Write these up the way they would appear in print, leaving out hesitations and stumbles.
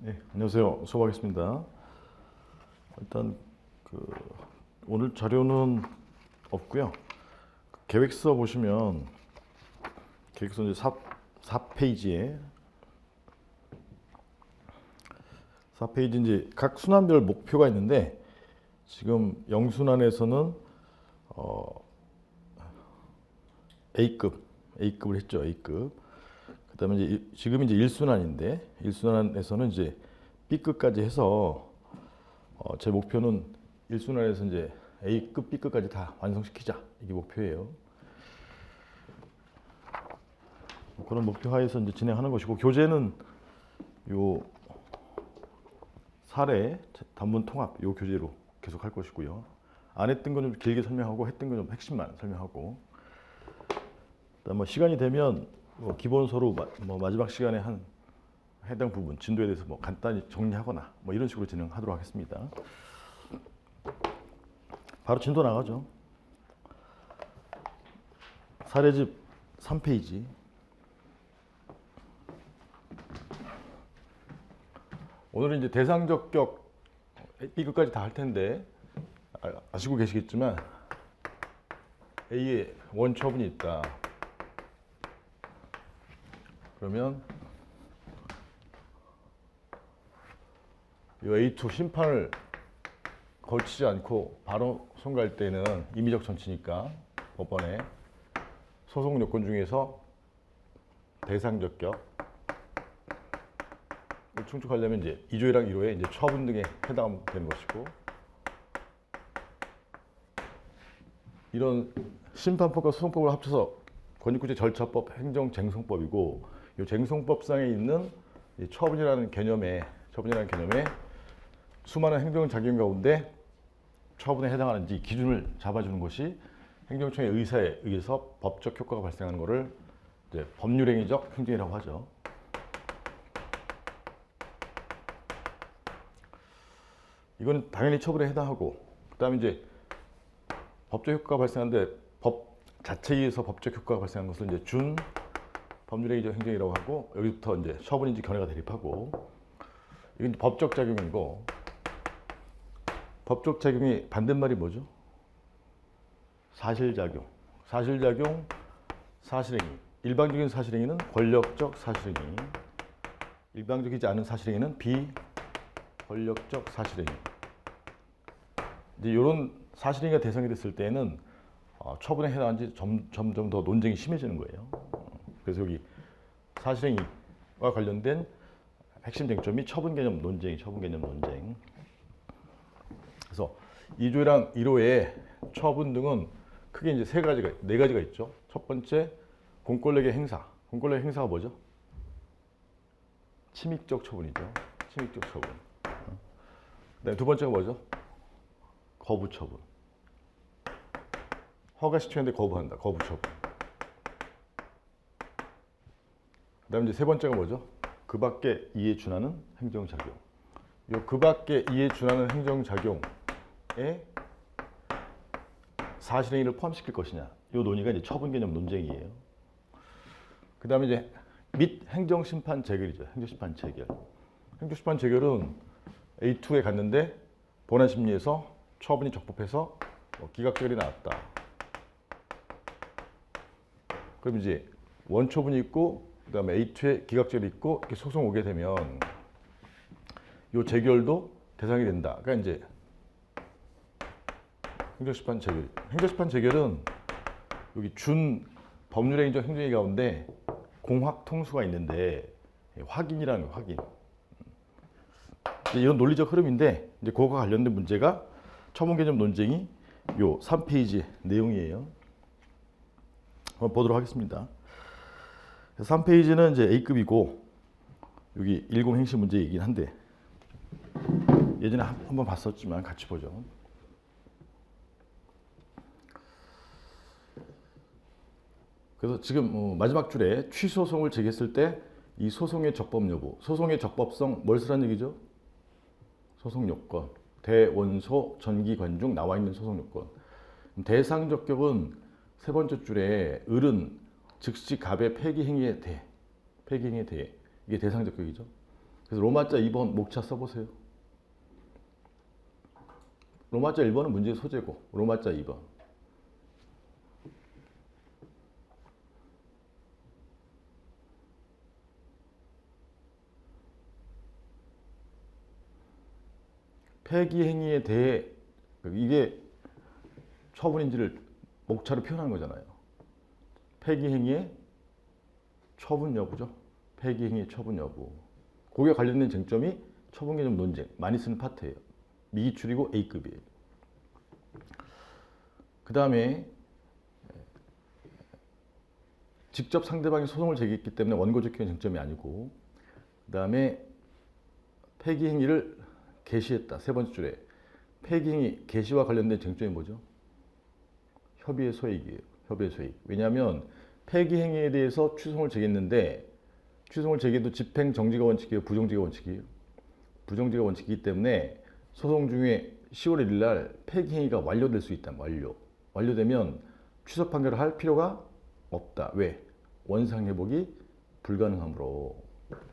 네, 안녕하세요. 수고하겠습니다. 일단 오늘 자료는 없고요. 계획서 보시면 계획서 이제 4페이지에 4페이지 이제 각 순환별 목표가 있는데 지금 영순환에서는 A급을 했죠. A급. 그다음에 이제 지금 이제 1순환인데 1순환에서는 이제 B급까지 해서 제 목표는 1순환에서 이제 A급, B급까지 다 완성시키자. 이게 목표예요. 그런 목표 하에서 이제 진행하는 것이고 교재는 요 사례, 단문 통합 요 교재로 계속 할 것이고요. 안 했던 건 좀 길게 설명하고 했던 건 좀 핵심만 설명하고. 그다음 뭐 시간이 되면 기본서로 마지막 시간에 한 해당 부분 진도에 대해서 간단히 정리하거나 이런 식으로 진행하도록 하겠습니다. 바로 진도 나가죠. 사례집 3페이지. 오늘은 이제 대상적격 B급까지 다 할 텐데 아시고 계시겠지만 A에 원처분이 있다. 그러면 이 A2 심판을 거치지 않고 바로 송가할 때는 임의적 전치니까 법원에 소송 요건 중에서 대상적격 충족하려면 이제 2조랑 1호에 이제 처분 등에 해당되는 것이고, 이런 심판법과 소송법을 합쳐서 권익구제 절차법, 행정쟁송법이고, 이 쟁송법상에 있는 이 처분이라는 개념에 수많은 행정작용 가운데 처분에 해당하는지 기준을 잡아주는 것이 행정청의 의사에 의해서 법적 효과가 발생하는 것을 이제 법률행위적 행정이라고 하죠. 이건 당연히 처분에 해당하고, 그다음에 이제 법적 효과가 발생하는데 법 자체에 의해서 법적 효과가 발생한 것을 이제 준 법률행위적 행정이라고 하고, 여기부터 이제 처분인지 견해가 대립하고, 이건 법적 작용이고, 법적 작용의 반대말이 뭐죠? 사실작용. 사실작용, 사실행위. 일방적인 사실행위는 권력적 사실행위. 일방적이지 않은 사실행위는 비권력적 사실행위. 이제 이런 사실행위가 대상이 됐을 때는 처분에 해당하는지 점점 더 논쟁이 심해지는 거예요. 그래서 여기 사실행위와 관련된 핵심 쟁점이 처분 개념 논쟁. 그래서 2조랑 1호의 처분 등은 크게 이제 네 가지가 있죠. 첫 번째, 공권력의 행사. 공권력의 행사가 뭐죠? 침입적 처분이죠. 침입적 처분. 네, 두 번째가 뭐죠? 거부 처분. 허가 시켰는데 거부한다. 거부 처분. 그다음에 이제 세 번째가 뭐죠? 그 밖에 이에 준하는 행정작용. 이 그 밖에 이에 준하는 행정작용에 사실행위를 포함시킬 것이냐. 이 논의가 이제 처분 개념 논쟁이에요. 그다음에 이제 및 행정심판 재결이죠. 행정심판 재결. 행정심판 재결은 A2에 갔는데 본안심리에서 처분이 적법해서 기각재결이 나왔다. 그럼 이제 원처분이 있고 그다음에 A2에 기각재결이 있고 이렇게 소송 오게 되면 이 재결도 대상이 된다. 그러니까 이제 행정심판 재결. 행정심판 재결은 여기 준 법률행위적 행정행위 가운데 공확 통수가 있는데 확인이라는 거, 확인. 이런 논리적 흐름인데 이제 그거와 관련된 문제가 처분 개념 논쟁이 요 3페이지 내용이에요. 한번 보도록 하겠습니다. 3페이지는 이제 A급이고 여기 10 행시 문제이긴 한데 예전에 한번 봤었지만 같이 보죠. 그래서 지금 마지막 줄에 취소송을 제기했을 때 이 소송의 적법 여부, 소송의 적법성 뭘 쓰라는 얘기죠? 소송 요건, 대원소, 전기관중 나와 있는 소송 요건. 대상적격은 세 번째 줄에 을은 즉시 갑의 폐기행위에 대해 이게 대상적격이죠. 그래서 로마자 2번 목차 써보세요. 로마자 1번은 문제의 소재고 로마자 2번. 폐기 행위에 대해 이게 처분인지를 목차로 표현하는 거잖아요. 폐기 행위의 처분 여부죠. 폐기 행위의 처분 여부. 거기에 관련된 쟁점이 처분 개념 논쟁 많이 쓰는 파트예요. 미기출이고 A급이에요. 그 다음에 직접 상대방이 소송을 제기했기 때문에 원고적 행위 쟁점이 아니고, 그 다음에 폐기 행위를 개시했다. 세 번째 줄에 폐기 행위 개시와 관련된 쟁점이 뭐죠? 협의의 소액이에요. 협의의 소액. 왜냐하면 폐기 행위에 대해서 추송을 제기했는데 추송을 제기해도 집행 정지가 원칙이에요. 부정지가 원칙이에요. 부정지가 원칙이기 때문에 소송 중에 10월 1일 날 폐기 행위가 완료될 수 있다. 완료되면 취소 판결을 할 필요가 없다. 왜? 원상 회복이 불가능하므로.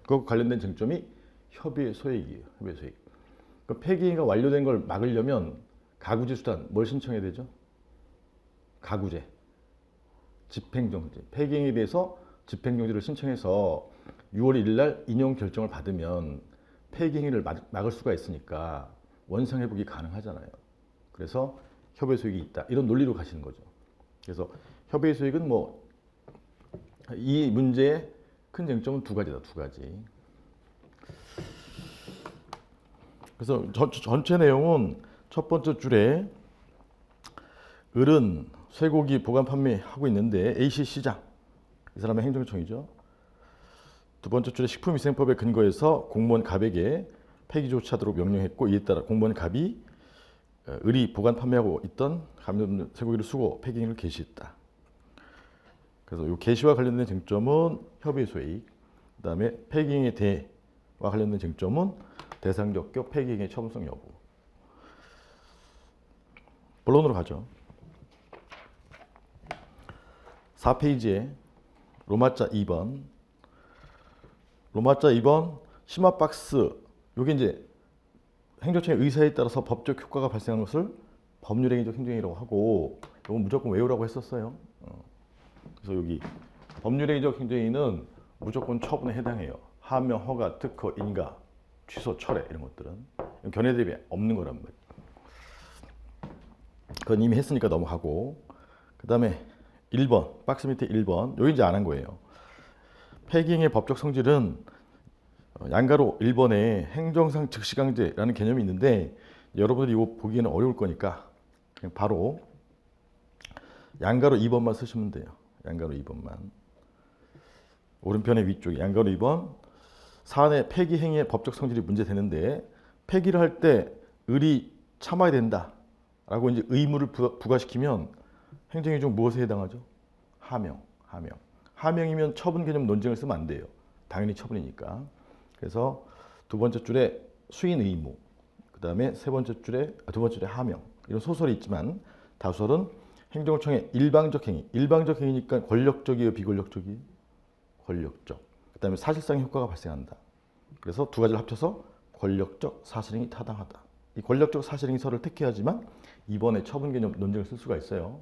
그 관련된 쟁점이 협의의 소액이에요. 협의의 소액. 그 폐기 행위가 완료된 걸 막으려면 가구제 수단 뭘 신청해야 되죠? 가구제. 집행정지. 폐기 행위에 대해서 집행정지를 신청해서 6월 1일 날 인용 결정을 받으면 폐기 행위를 막을 수가 있으니까 원상 회복이 가능하잖아요. 그래서 협의 소익이 있다. 이런 논리로 가시는 거죠. 그래서 협의 소익은 뭐 이 문제의 큰 쟁점은 두 가지다. 두 가지. 그래서 전체 내용은 첫 번째 줄에 을은 쇠고기 보관 판매하고 있는데 A씨 시장, 이 사람의 행정청이죠. 두 번째 줄에 식품위생법에 근거해서 공무원 갑에게 폐기 조치하도록 명령했고, 이에 따라 공무원 갑이 을이 보관 판매하고 있던 감염된 쇠고기를 수거 폐기행위를 개시했다. 그래서 이 개시와 관련된 쟁점은 협의 소액, 그다음에 폐기행위 대와 관련된 쟁점은 대상적격 폐기행위 처분성 여부. 본론으로 가죠. 4페이지에 로마자 2번. 로마자 2번 심화 박스. 요게 이제 행정청의 의사에 따라서 법적 효과가 발생하는 것을 법률행위적 행정행위라고 하고, 이건 무조건 외우라고 했었어요. 그래서 여기 법률행위적 행정행위는 무조건 처분에 해당해요. 하명, 허가, 특허, 인가, 취소, 철회 이런 것들은 견해 대비 없는 거란 말이에요. 그건 이미 했으니까 넘어가고, 그 다음에 1번 박스 밑에 1번 여기 이제 안 한 거예요. 폐기행위의 법적 성질은 양가로 1번에 행정상 즉시강제라는 개념이 있는데, 여러분들이 이거 보기에는 어려울 거니까 그냥 바로 양가로 2번만 쓰시면 돼요. 양가로 2번만. 오른편의 위쪽에 양가로 2번. 사안의 폐기행위의 법적 성질이 문제되는데, 폐기를 할 때 을이 참아야 된다라고 이제 의무를 부과시키면 행정행위 중 무엇에 해당하죠? 하명. 하명이면 처분 개념 논쟁을 쓰면 안 돼요. 당연히 처분이니까. 그래서 두 번째 줄에 수인 의무, 그 다음에 두 번째 줄에 하명, 이런 소설이 있지만 다소설은 행정청의 일방적 행위. 일방적 행위니까 권력적이에요, 비권력적이에요? 권력적. 그 다음에 사실상의 효과가 발생한다. 그래서 두 가지를 합쳐서 권력적 사실행위 타당하다. 이 권력적 사실행위설을 택해야지만 이번에 처분 개념 논쟁을 쓸 수가 있어요.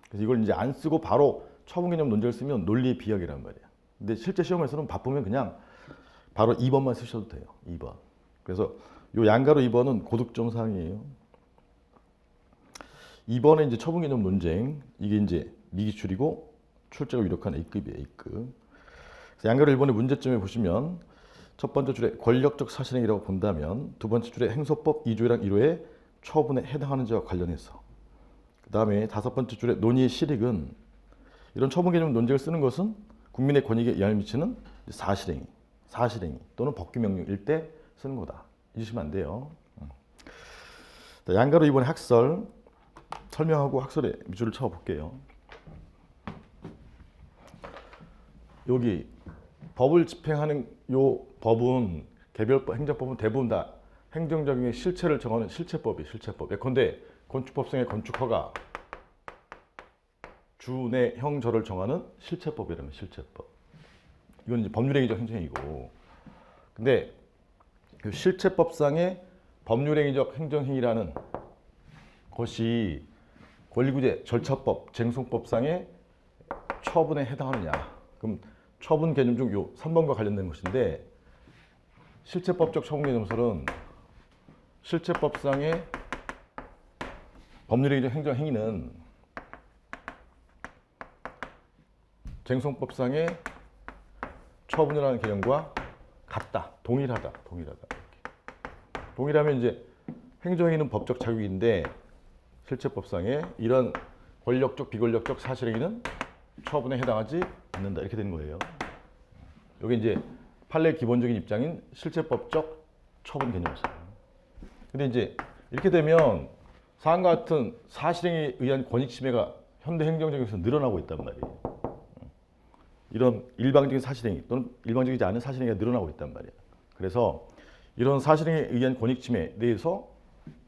그래서 이걸 이제 안 쓰고 바로 처분 개념 논쟁을 쓰면 논리의 비약이란 말이에요. 근데 실제 시험에서는 바쁘면 그냥 바로 2번만 쓰셔도 돼요. 2번. 그래서 요 양가로 2번은 고득점 사항이에요. 2번에 이제 처분 개념 논쟁, 이게 이제 미기출이고 출제가 유력한 A급이에요. A급. 그래서 양가로 1번의 문제점에 보시면 첫 번째 줄에 권력적 사실행위라고 본다면, 두 번째 줄에 행소법 2조랑 1호의 처분에 해당하는지와 관련해서, 그 다음에 다섯 번째 줄에 논의의 실익은, 이런 처분 개념 논쟁을 쓰는 것은 국민의 권익에 영향을 미치는 사실행위 또는 법규명령일 때 쓰는 거다. 잊으시면 안 돼요. 양가로 2번의 학설 설명하고 학설에 밑줄을 쳐볼게요. 여기 법을 집행하는 요 법은, 개별법, 행정법은 대부분 다 행정적인 실체를 정하는 실체법이에요. 실체법. 예컨대 건축법상의 건축허가, 주내 형절을 정하는 실체법이라면 실체법. 이건 이제 법률행위적 행정행위고. 근데 실체법상의 법률행위적 행정행위라는 것이 권리구제 절차법 쟁송법상의 처분에 해당하느냐. 그럼 처분 개념 중 요 3번과 관련된 것인데 실체법적 처분 개념설은 실체법상의 법률행위적 행정행위는 쟁송법상의 처분이라는 개념과 같다, 동일하다. 동일하면 이제 행정행위는 법적 자격인데 실체법상의 이런 권력적, 비권력적 사실행위는 처분에 해당하지 않는다. 이렇게 되는 거예요. 여기 이제 판례의 기본적인 입장인 실체법적 처분 개념이었어요. 근데 이제 이렇게 되면 사안과 같은 사실행위에 의한 권익침해가 현대 행정적에서 늘어나고 있단 말이에요. 이런 일방적인 사실행위 또는 일방적이지 않은 사실행위가 늘어나고 있단 말이에요. 그래서 이런 사실행위에 의한 권익침해에 대해서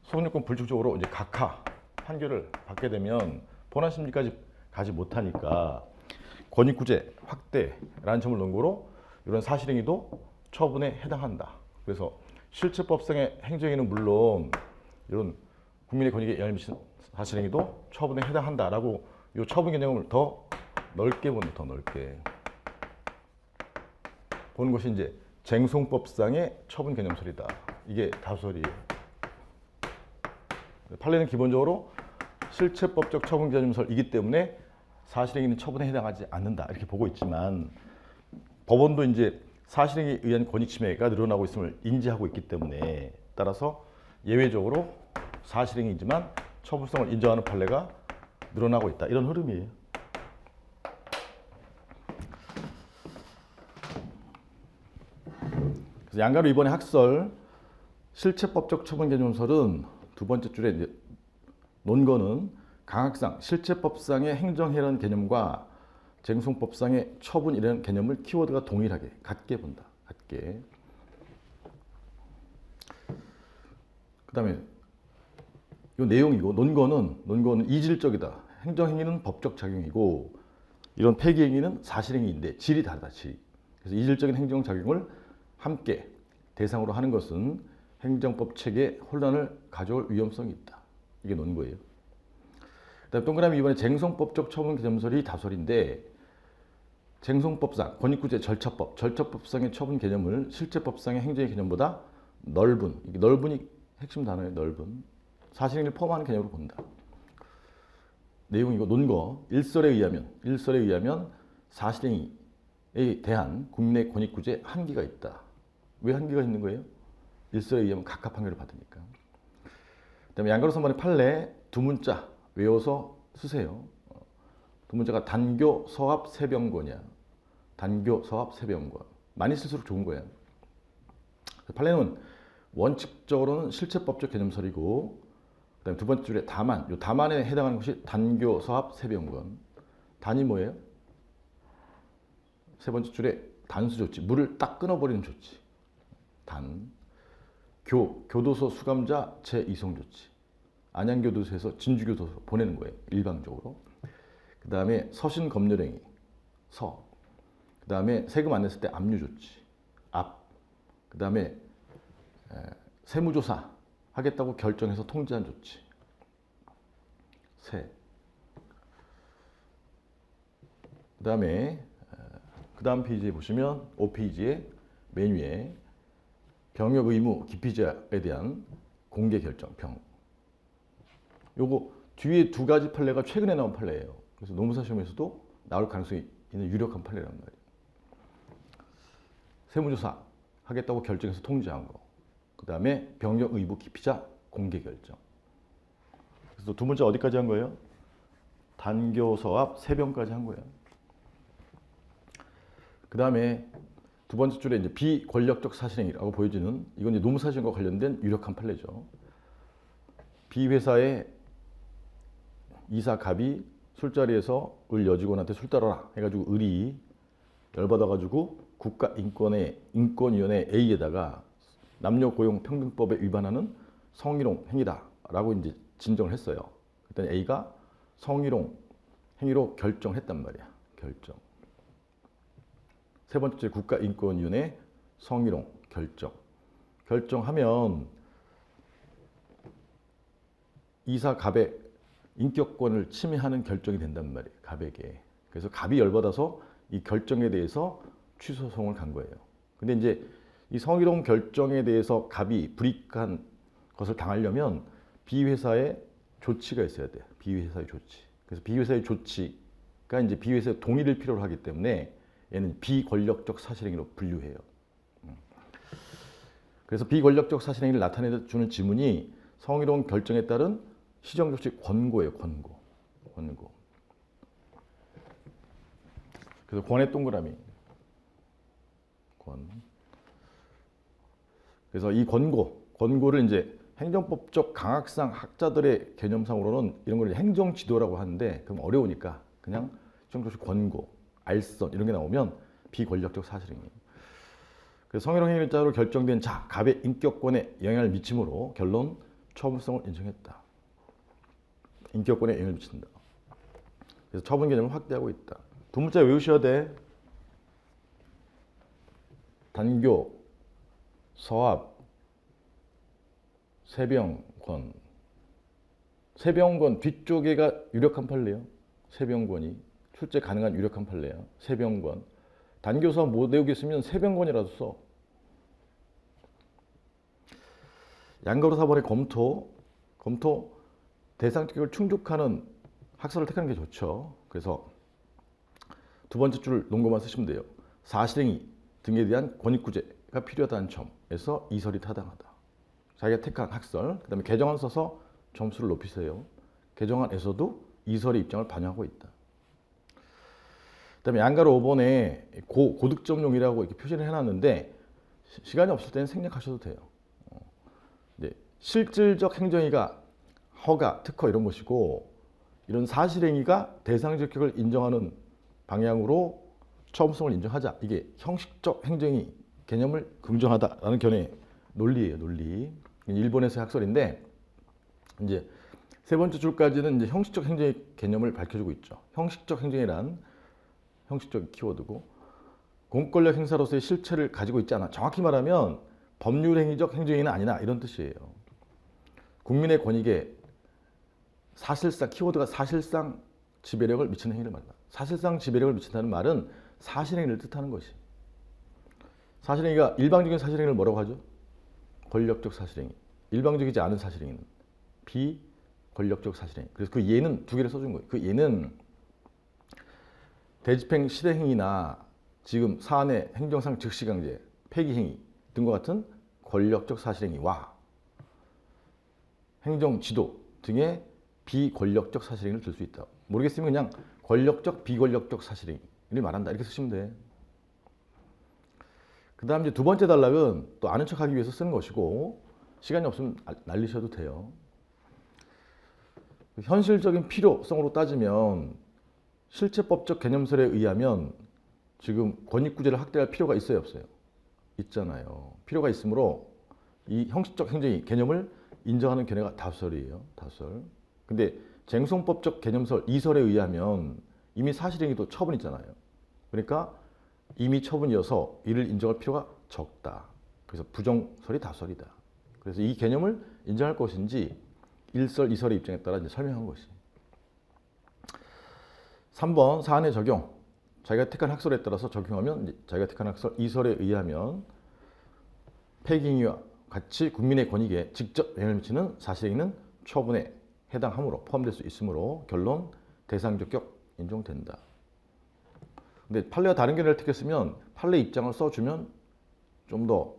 소송요건 불충족으로 이제 각하 판결을 받게 되면 본안심리까지 가지 못하니까 권익구제 확대라는 점을 논거로 이런 사실행위도 처분에 해당한다. 그래서 실체법상의 행정행위는 물론 이런 국민의 권익에 영향을 미치는 사실행위도 처분에 해당한다라고 이 처분 개념을 더 넓게 보는, 더 넓게 보는 것이 이제 쟁송법상의 처분 개념설이다. 이게 다수설이에요. 판례는 기본적으로 실체법적 처분 개념설이기 때문에 사실행위는 처분에 해당하지 않는다. 이렇게 보고 있지만 법원도 이제 사실행위에 의한 권익침해가 늘어나고 있음을 인지하고 있기 때문에 따라서 예외적으로 사실행위이지만 처분성을 인정하는 판례가 늘어나고 있다. 이런 흐름이에요. 그래서 양가로 이번에 학설 실체법적 처분 개념설은 두 번째 줄에 이제 논거는 강학상 실체법상의 행정해라는 개념과 쟁송법상의 처분이라는 개념을 키워드가 동일하게 같게 본다. 같게. 그다음에 이 내용이고 논거는 이질적이다. 행정행위는 법적 작용이고 이런 폐기행위는 사실행위인데 질이 다르다. 질. 그래서 이질적인 행정작용을 함께 대상으로 하는 것은 행정법 체계에 혼란을 가져올 위험성이 있다. 이게 논거예요. 그다음 동그라미 이번에 쟁송법적 처분 개념설이 다설인데 쟁송법상 권익구제 절차법상의 처분 개념을 실체법상의 행정의 개념보다 넓은, 이게 넓은이 핵심 단어예요. 넓은 사실행위를 포함하는 개념으로 본다. 내용이고 논거 일설에 의하면 사실행위에 대한 국민의 권익구제에 한계가 있다. 왜 한계가 있는 거예요? 일설에 의하면 각하 판결을 받으니까. 그다음에 양가로 3번의 판례 두 문자 외워서 쓰세요. 두 문자가 단교, 서합, 세병권이야. 단교, 서합, 세병권. 많이 쓸수록 좋은 거예요. 판례는 원칙적으로는 실체법적 개념설이고 그다음에 두 번째 줄에 다만, 이 다만에 해당하는 것이 단교, 서합, 세병권. 단이 뭐예요? 세 번째 줄에 단수 조치, 물을 딱 끊어버리는 조치. 단. 교도소 수감자 재이송 조치. 안양교도소에서 진주교도소 보내는 거예요. 일방적으로. 그 다음에 서신 검열행위. 서. 그 다음에 세금 안 냈을 때 압류 조치. 압. 그 다음에 세무조사 하겠다고 결정해서 통지한 조치. 세. 그 다음 페이지에 보시면 5페이지에 맨 위에 병역 의무 기피자에 대한 공개 결정 병. 요거 뒤에 두 가지 판례가 최근에 나온 판례예요. 그래서 노무사 시험에서도 나올 가능성이 있는 유력한 판례란 말이에요. 세무조사 하겠다고 결정해서 통지한 거. 그 다음에 병역 의무 기피자 공개 결정. 그래서 두 번째 어디까지 한 거예요? 단교, 서합, 세병까지 한 거예요. 그 다음에 두 번째 줄에 이제 비권력적 사실행위라고 보여지는 이건 이제 노무사 시험과 관련된 유력한 판례죠. 비회사의 이사 갑이 술자리에서 을 여직원한테 술 따라라 해가지고 을이 열받아가지고 국가인권위원회 A에다가 남녀고용평등법에 위반하는 성희롱 행위다라고 이제 진정을 했어요. 그랬더니 A가 성희롱 행위로 결정했단 말이야. 결정. 세 번째 국가인권위원회 성희롱 결정. 결정하면 이사 갑의 인격권을 침해하는 결정이 된단 말이에요. 갑에게. 그래서 갑이 열받아서 이 결정에 대해서 취소송을 간 거예요. 근데 이제 이 성희롱 결정에 대해서 갑이 불이익한 것을 당하려면 B회사의 조치가 있어야 돼요. B회사의 조치. 그래서 B회사의 조치가 이제 B회사의 동의를 필요로 하기 때문에 얘는 비권력적 사실행위로 분류해요. 그래서 비권력적 사실행위를 나타내주는 지문이 성희롱 결정에 따른 시정조치 권고예요. 권고. 그래서 권의 동그라미. 권. 그래서 이 권고를 이제 행정법적 강학상 학자들의 개념상으로는 이런 걸 행정지도라고 하는데 그럼 어려우니까 그냥 시정조치 권고, 알선 이런 게 나오면 비권력적 사실행위. 그래서 성희롱 행위자로 결정된 자, 갑의 인격권에 영향을 미침으로 결론 처분성을 인정했다. 인격권에 영향을 미친다. 그래서 처분 개념을 확대하고 있다. 두 문자 외우셔야 돼. 단교, 서합, 세병권. 세병권 뒤쪽에가 유력한 판례요. 세병권이 출제 가능한 유력한 판례야. 세병권. 단교, 서합 못 외우겠으면 세병권이라도 써. 양가로 4번의 검토 대상 특격을 충족하는 학설을 택하는 게 좋죠. 그래서 두 번째 줄 논거만 쓰시면 돼요. 사실행위 등에 대한 권익구제가 필요하다는 점에서 이설이 타당하다. 자기가 택한 학설, 그 다음에 개정안 써서 점수를 높이세요. 개정안에서도 이설의 입장을 반영하고 있다. 그 다음에 양가로 5번에 고득점용이라고 이렇게 표시를 해놨는데 시간이 없을 때는 생략하셔도 돼요. 실질적 행정위가 허가, 특허 이런 것이고 이런 사실행위가 대상적 격을 인정하는 방향으로 처음성을 인정하자. 이게 형식적 행정위 개념을 긍정하다라는 견해 논리예요. 논리. 일본에서의 학설인데 이제 세 번째 줄까지는 이제 형식적 행정위 개념을 밝혀주고 있죠. 형식적 행정이란 형식적 키워드고 공권력 행사로서의 실체를 가지고 있지 않아. 정확히 말하면 법률행위적 행정위는 아니나 이런 뜻이에요. 국민의 권익에 사실상 키워드가 사실상 지배력을 미치는 행위를 말한다. 사실상 지배력을 미친다는 말은 사실행위를 뜻하는 것이. 사실행위가 일방적인 사실행위를 뭐라고 하죠? 권력적 사실행위. 일방적이지 않은 사실행위는 비권력적 사실행위. 그래서 그 예는 두 개를 써준 거예요. 그 예는 대집행 실행행위나 지금 사안의 행정상 즉시강제, 폐기행위 등과 같은 권력적 사실행위와 행정지도 등의 비권력적 사실행위를 들 수 있다. 모르겠으면 그냥 권력적, 비권력적 사실행위를 말한다. 이렇게 쓰시면 돼. 그 다음 이제 두 번째 단락은 또 아는 척하기 위해서 쓰는 것이고 시간이 없으면 날리셔도 돼요. 현실적인 필요성으로 따지면 실체법적 개념설에 의하면 지금 권익구제를 확대할 필요가 있어요, 없어요? 있잖아요. 필요가 있으므로 이 형식적 행정위 개념을 인정하는 견해가 다설이에요. 다설. 근데 쟁송법적 개념설 2설에 의하면 이미 사실행위도 처분이잖아요. 그러니까 이미 처분이어서 이를 인정할 필요가 적다. 그래서 부정설이 다설이다. 그래서 이 개념을 인정할 것인지 1설, 2설의 입장에 따라 이제 설명한 것이. 3번 사안의 적용. 자기가 택한 학설에 따라서 적용하면 자기가 택한 학설 2설에 의하면 폐기행위와 같이 국민의 권익에 직접 영향을 미치는 사실행위는 처분에 해당함으로 포함될 수 있으므로 결론 대상적 격 인정된다. 근데 판례와 다른 견해를 택했으면 판례 입장을 써주면 좀 더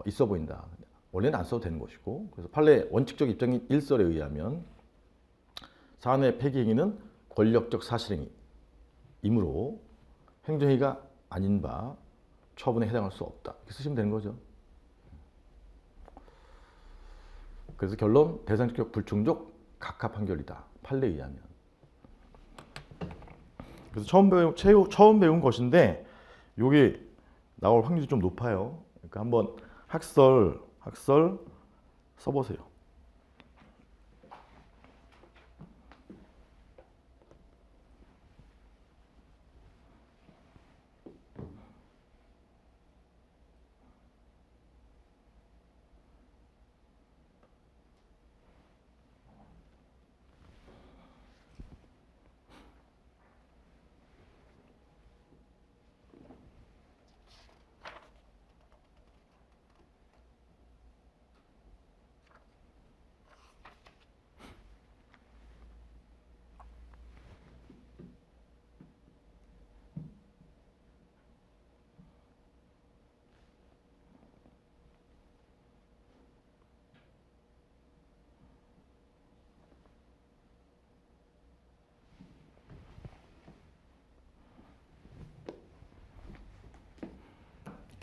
있어 보인다. 원래는 안 써도 되는 것이고 그래서 판례 원칙적 입장인 1설에 의하면 사안의 폐기행위는 권력적 사실행위이므로 행정행위가 아닌 바 처분에 해당할 수 없다. 이렇게 쓰시면 되는 거죠. 그래서 결론 대상적 불충족 각하 판결이다. 판례에 의하면. 그래서 처음 배운 것인데 이게 나올 확률이 좀 높아요. 그러니까 한번 학설 써보세요.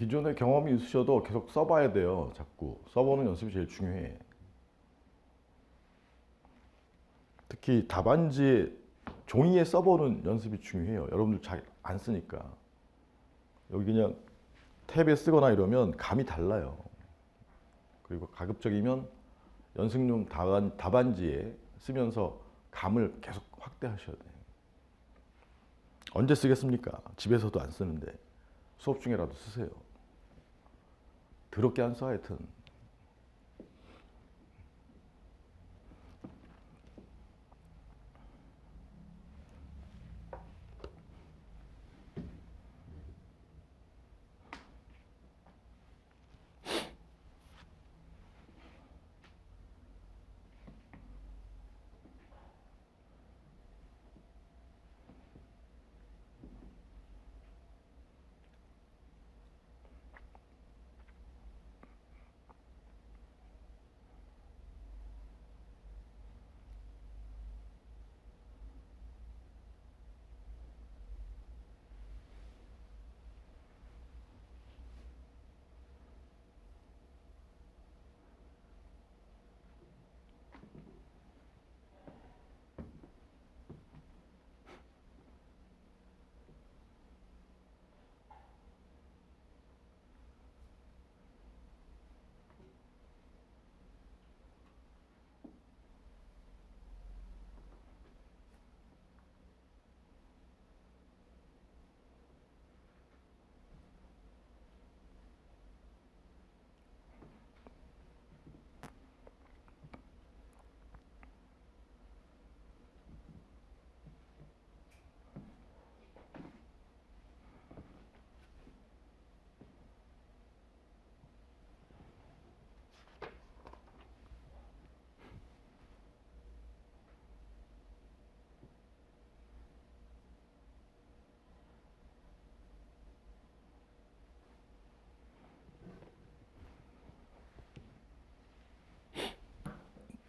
기존에 경험이 있으셔도 계속 써봐야 돼요. 자꾸 써보는 연습이 제일 중요해. 특히 답안지에 종이에 써보는 연습이 중요해요. 여러분들 잘 안 쓰니까. 여기 그냥 탭에 쓰거나 이러면 감이 달라요. 그리고 가급적이면 연습용 답안지에 쓰면서 감을 계속 확대하셔야 돼요. 언제 쓰겠습니까? 집에서도 안 쓰는데 수업 중에라도 쓰세요. 더럽게 안 써 하여튼.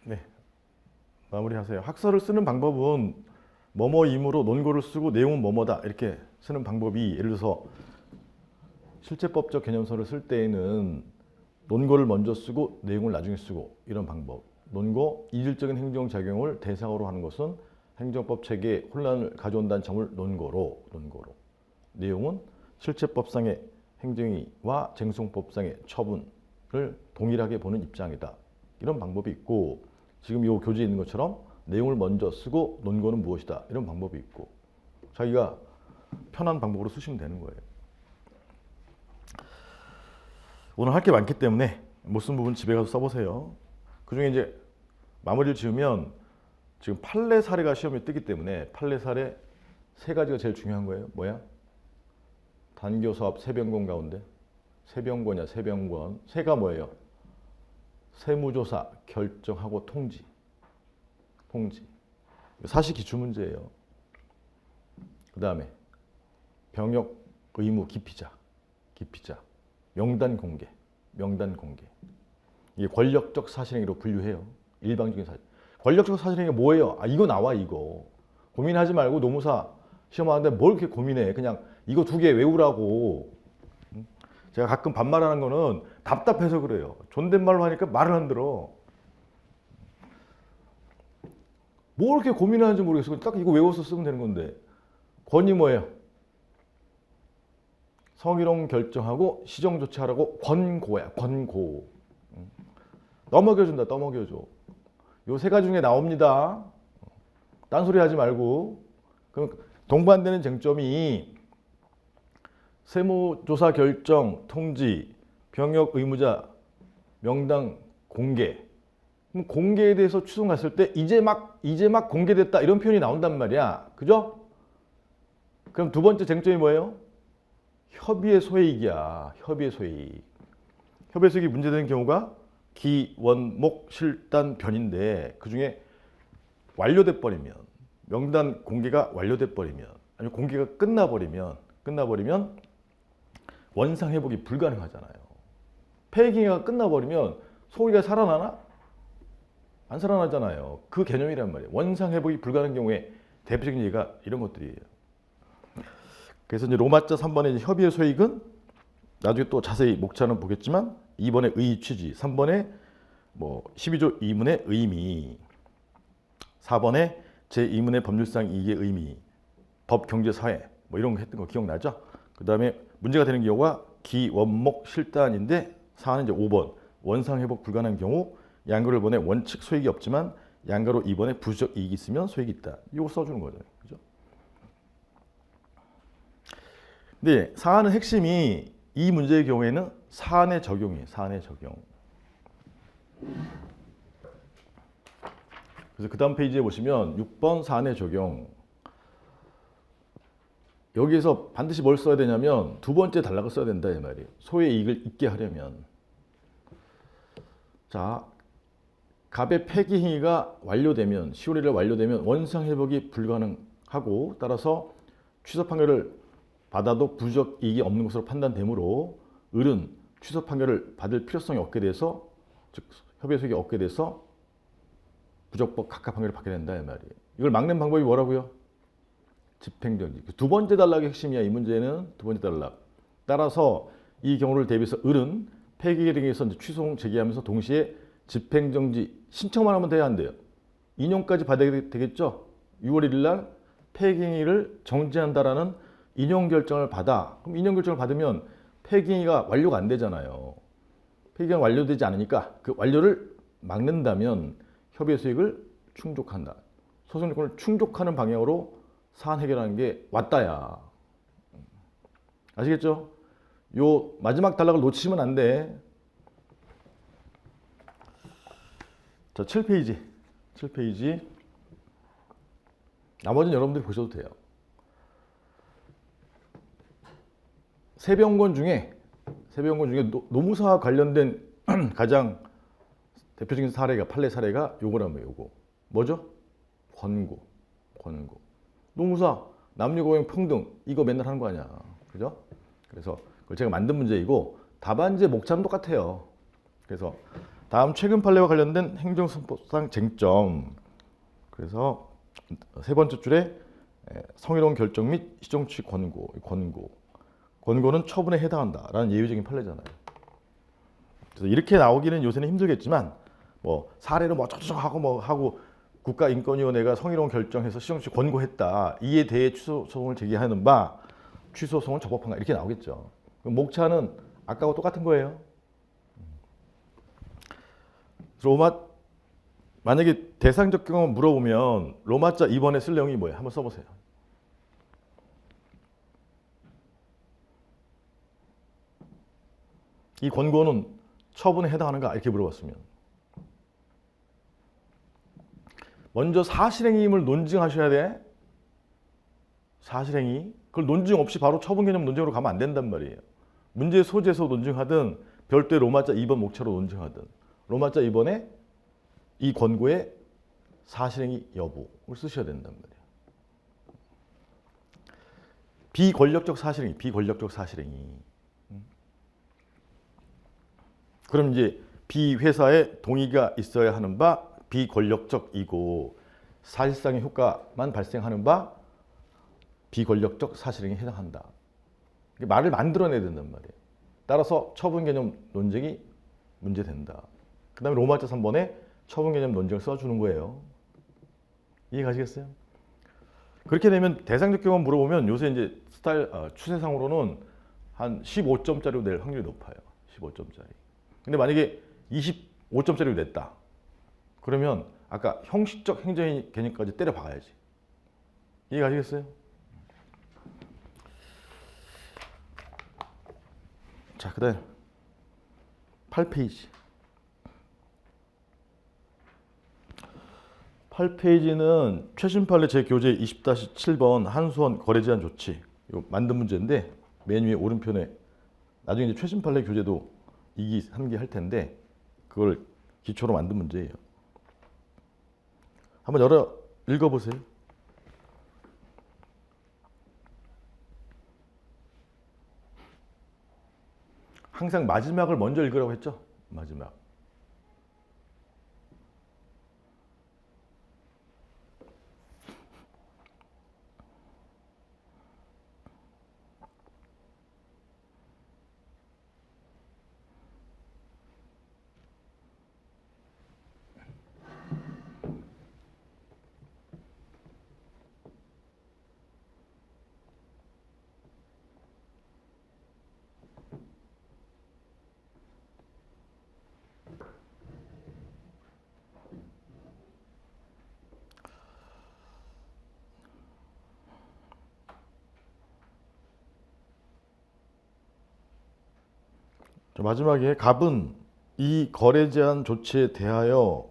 네, 마무리하세요. 학설을 쓰는 방법은 뭐뭐이므로 논고를 쓰고 내용은 뭐뭐다 이렇게 쓰는 방법이, 예를 들어서 실제법적 개념서를 쓸 때에는 논고를 먼저 쓰고 내용을 나중에 쓰고 이런 방법. 논고, 이질적인 행정작용을 대상으로 하는 것은 행정법 체계에 혼란을 가져온다는 점을 논고로. 내용은 실제법상의 행정위와 쟁송법상의 처분을 동일하게 보는 입장이다. 이런 방법이 있고, 지금 이 교재에 있는 것처럼 내용을 먼저 쓰고 논고는 무엇이다. 이런 방법이 있고, 자기가 편한 방법으로 쓰시면 되는 거예요. 오늘 할 게 많기 때문에 못 쓴 부분 집에 가서 써보세요. 그중에 이제 마무리를 지으면 지금 판례 사례가 시험에 뜨기 때문에 판례 사례 세 가지가 제일 중요한 거예요. 뭐야? 단교사업 세병권 가운데 세병권이야. 세병권. 세가 뭐예요? 세무조사, 결정하고 통지. 사실 기출문제예요. 그 다음에 병역 의무 기피자. 명단 공개. 이게 권력적 사실행위로 분류해요. 일방적인 사실. 권력적 사실행위가 뭐예요? 이거 나와 이거. 고민하지 말고 노무사 시험하는데 뭘 그렇게 고민해. 그냥 이거 두 개 외우라고. 제가 가끔 반말하는 거는 답답해서 그래요. 존댓말로 하니까 말을 안 들어. 뭘 이렇게 고민하는지 모르겠어. 딱 이거 외워서 쓰면 되는 건데. 권이 뭐예요? 성희롱 결정하고 시정 조치하라고 권고야. 권고. 떠먹여준다. 떠먹여줘. 요 세 가지 중에 나옵니다. 딴소리 하지 말고. 그럼 동반되는 쟁점이 세무조사 결정, 통지, 병역 의무자, 명단 공개. 그럼 공개에 대해서 추정 갔을 때 이제 막 공개됐다 이런 표현이 나온단 말이야. 그죠? 그럼 두 번째 쟁점이 뭐예요? 협의의 소외이익이야. 협의의 소외이익. 협의의 소외이익이 문제되는 경우가 기, 원, 목, 실단, 변인데 그중에 완료돼 버리면, 명단 공개가 완료돼 버리면, 아니면 공개가 끝나버리면 원상 회복이 불가능하잖아요. 폐기가 끝나버리면 소위가 살아나나? 안 살아나잖아요. 그 개념이란 말이에요. 원상 회복이 불가능한 경우에 대표적인 예가 이런 것들이에요. 그래서 이제 로마자 3번의 협의의 소익은 나중에 또 자세히 목차는 보겠지만 2번의 의 취지, 3번의 뭐 12조 2문의 의미, 4번의 제2문의 법률상 이익의 의미, 법, 경제, 사회 뭐 이런 거 했던 거 기억나죠? 그 다음에 문제가 되는 경우가 기, 원목, 실단인데 사안은 이제 5번 원상 회복 불가능한 경우 양가로 1번에 원칙 소액이 없지만 양가로 2번에 부수적 이익이 있으면 소액이 있다. 이거 써주는 거죠. 그죠? 근데 사안의 핵심이 이 문제의 경우에는 사안의 적용이에요. 사안의 적용. 그래서 그 다음 페이지에 보시면 6번 사안의 적용. 여기에서 반드시 뭘 써야 되냐면 두 번째 단락을 써야 된다 이 말이에요. 소의 이익을 있게 하려면. 자, 갑의 폐기 행위가 완료되면 10월 1일 완료되면 원상 회복이 불가능하고 따라서 취소 판결을 받아도 부적 이익이 없는 것으로 판단되므로 을은 취소 판결을 받을 필요성이 없게 돼서 즉 협의 소익이 없게 돼서 부적법 각하 판결을 받게 된다 이 말이에요. 이걸 막는 방법이 뭐라고요? 집행정지. 두 번째 단락의 핵심이야. 이 문제는 두 번째 단락. 따라서 이 경우를 대비해서 을은 폐기 등에서 취소송 제기하면서 동시에 집행정지 신청만 하면 돼야 안 돼요. 인용까지 받아야 되겠죠. 6월 1일 날 폐기행위를 정지한다라는 인용결정을 받아. 그럼 인용결정을 받으면 폐기행위가 완료가 안 되잖아요. 폐기가 완료되지 않으니까 그 완료를 막는다면 협의 수익을 충족한다. 소송 요건을 충족하는 방향으로 사안 해결하는 게 왔다야. 아시겠죠? 요 마지막 단락을 놓치시면 안 돼. 자, 7페이지. 7페이지. 나머지는 여러분들이 보셔도 돼요. 세병권 중에 노무사와 관련된 가장 대표적인 사례가 판례 사례가 요거라면 요거. 뭐죠? 권고. 노무사 남녀고용 평등 이거 맨날 하는 거 아니야. 그죠? 그래서 그걸 제가 만든 문제이고 답안지의 목차는 똑같아요. 그래서 다음 최근 판례와 관련된 행정선포상 쟁점. 그래서 세 번째 줄에 성희롱 결정 및 시정취 권고는 처분에 해당한다라는 예외적인 판례잖아요. 그래서 이렇게 나오기는 요새는 힘들겠지만 뭐 사례로 뭐 어쩌고 하고 국가인권위원회가 성희롱 결정해서 시정취 권고했다. 이에 대해 취소 소송을 제기하는 바 취소 소송은 적법한가 이렇게 나오겠죠. 목차는 아까와 똑같은 거예요. 만약에 대상적 경우 물어보면 로마자 2번에 쓸 내용이 뭐예요? 한번 써보세요. 이 권고는 처분에 해당하는가 이렇게 물어봤으면 먼저 사실행위임을 논증하셔야 돼. 사실행위. 그걸 논증 없이 바로 처분 개념 논증으로 가면 안 된단 말이에요. 문제 소재에서 논증하든 별도의 로마자 2번 목차로 논증하든 로마자 2번에 이 권고의 사실행위 여부를 쓰셔야 된단 말이에요. 비권력적 사실행위. 그럼 이제 비회사의 동의가 있어야 하는 바 비권력적이고 사실상의 효과만 발생하는 바 비권력적 사실행위에 해당한다. 말을 만들어내야 된단 말이에요. 따라서 처분 개념 논쟁이 문제된다. 그 다음에 로마자 3번에 처분 개념 논쟁을 써주는 거예요. 이해 가시겠어요? 그렇게 되면 대상적 경우 물어보면 요새 이제 추세상으로는 한 15점짜리로 낼 확률이 높아요. 15점짜리. 근데 만약에 25점짜리로 냈다. 그러면 아까 형식적 행정의 개념까지 때려 박아야지. 이해 가시겠어요? 자, 그 다음 8페이지. 8페이지는 최신 판례 제교재 20-7번 한수원 거래 제한 조치. 이거 만든 문제인데 맨 위에 오른편에 나중에 이제 최신 판례 교재도 2기, 3기 할 텐데 그걸 기초로 만든 문제예요. 한번 읽어보세요. 항상 마지막을 먼저 읽으라고 했죠? 마지막. 마지막에 갑은 이 거래 제한 조치에 대하여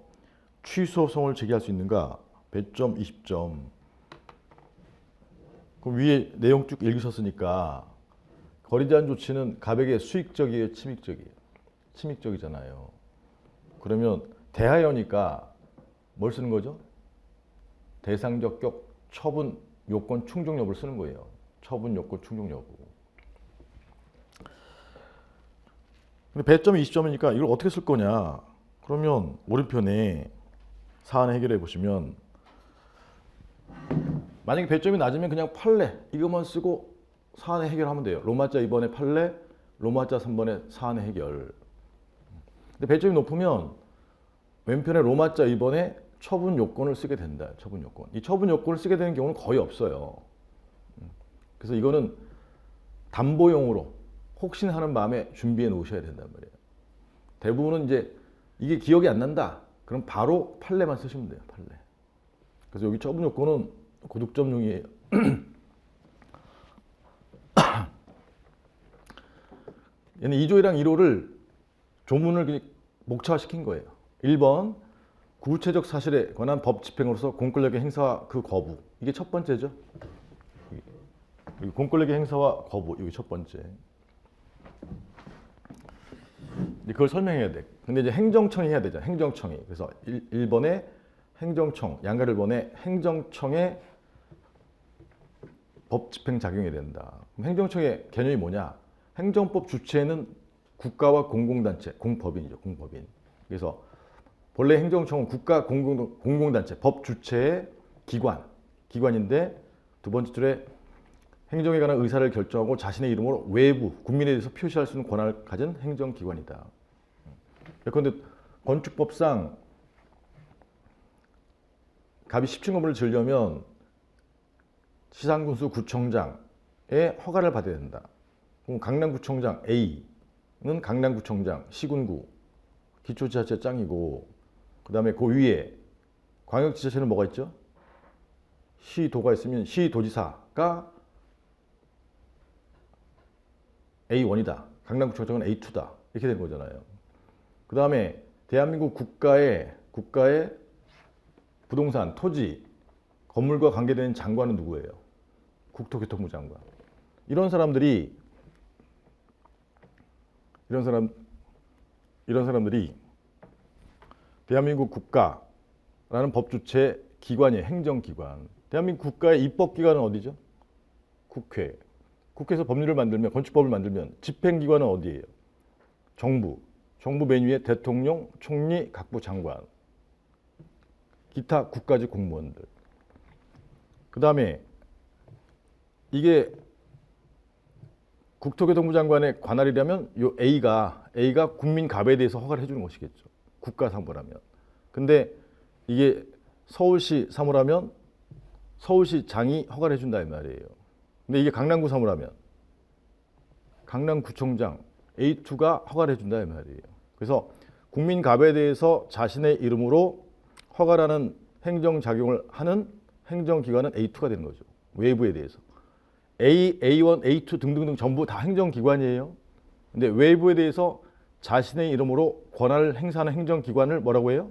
취소 소송을 제기할 수 있는가? 배점 20점. 그럼 위에 내용 쭉 읽으셨으니까 거래 제한 조치는 갑에게 수익적이에요, 침익적이에요? 침익적이잖아요. 그러면 대하여니까 뭘 쓰는 거죠? 대상적 격 처분 요건 충족 여부를 쓰는 거예요. 처분 요건 충족 여부. 근데 배점이 20점이니까 이걸 어떻게 쓸 거냐? 그러면 오른편에 사안 해결해 보시면 만약에 배점이 낮으면 그냥 판례 이것만 쓰고 사안에 해결하면 돼요. 로마자 2번에 판례, 로마자 3번에 사안에 해결. 근데 배점이 높으면 왼편에 로마자 2번에 처분 요건을 쓰게 된다. 처분 요건. 이 처분 요건을 쓰게 되는 경우는 거의 없어요. 그래서 이거는 담보용으로 혹시나 하는 마음에 준비해 놓으셔야 된단 말이에요. 대부분은 이제 이게 기억이 안 난다. 그럼 바로 판례만 쓰시면 돼요. 판례. 그래서 여기 처분 요건은 고득점용이에요. 얘는 2조이랑 1호를 조문을 목차화시킨 거예요. 1번 구체적 사실에 관한 법 집행으로서 공권력의 행사와 그 거부. 이게 첫 번째죠. 공권력의 행사와 거부. 이게 첫 번째. 그걸 설명해야 돼. 근데 이제 행정청이 해야 되잖아. 행정청이. 그래서 1번에 행정청, 양가 1번에 행정청의 법 집행 작용이 된다. 그럼 행정청의 개념이 뭐냐? 행정법 주체는 국가와 공공단체, 공법인이죠. 공법인. 그래서 본래 행정청은 국가 공공단체, 법 주체의 기관인데 두 번째 줄에 행정에 관한 의사를 결정하고 자신의 이름으로 외부, 국민에 대해서 표시할 수 있는 권한을 가진 행정기관이다. 그런데 건축법상 갑이 10층 건물을 지으려면 시상군수 구청장의 허가를 받아야 된다. 그럼 강남구청장 A는 강남구청장 시군구 기초지자체장이고 그 다음에 그 위에 광역지자체는 뭐가 있죠? 시도가 있으면 시도지사가 A1이다. 강남구청장은 A2다. 이렇게 되는 거잖아요. 그 다음에 대한민국 국가의 부동산, 토지, 건물과 관계되는 장관은 누구예요? 국토교통부 장관. 이런 사람들이 대한민국 국가라는 법 주체 기관이에요. 행정기관. 대한민국 국가의 입법기관은 어디죠? 국회. 국회에서 법률을 만들면, 건축법을 만들면 집행기관은 어디예요? 정부. 정부 맨 위에 대통령, 총리, 각부 장관. 기타 국가직 공무원들. 그 다음에 이게 국토교통부 장관의 관할이라면 이 A가 국민갑에 대해서 허가를 해주는 것이겠죠. 국가 사무라면. 근데 이게 서울시 사무라면 서울시장이 허가를 해준다 이 말이에요. 근데 이게 강남구 사무라면 강남구청장 A2가 허가를 해준다 이 말이에요. 그래서 국민갑에 대해서 자신의 이름으로 허가라는 행정작용을 하는 행정기관은 A2가 되는 거죠. 외부에 대해서. A, A1, A2 등등등 전부 다 행정기관이에요. 근데 외부에 대해서 자신의 이름으로 권한을 행사하는 행정기관을 뭐라고 해요?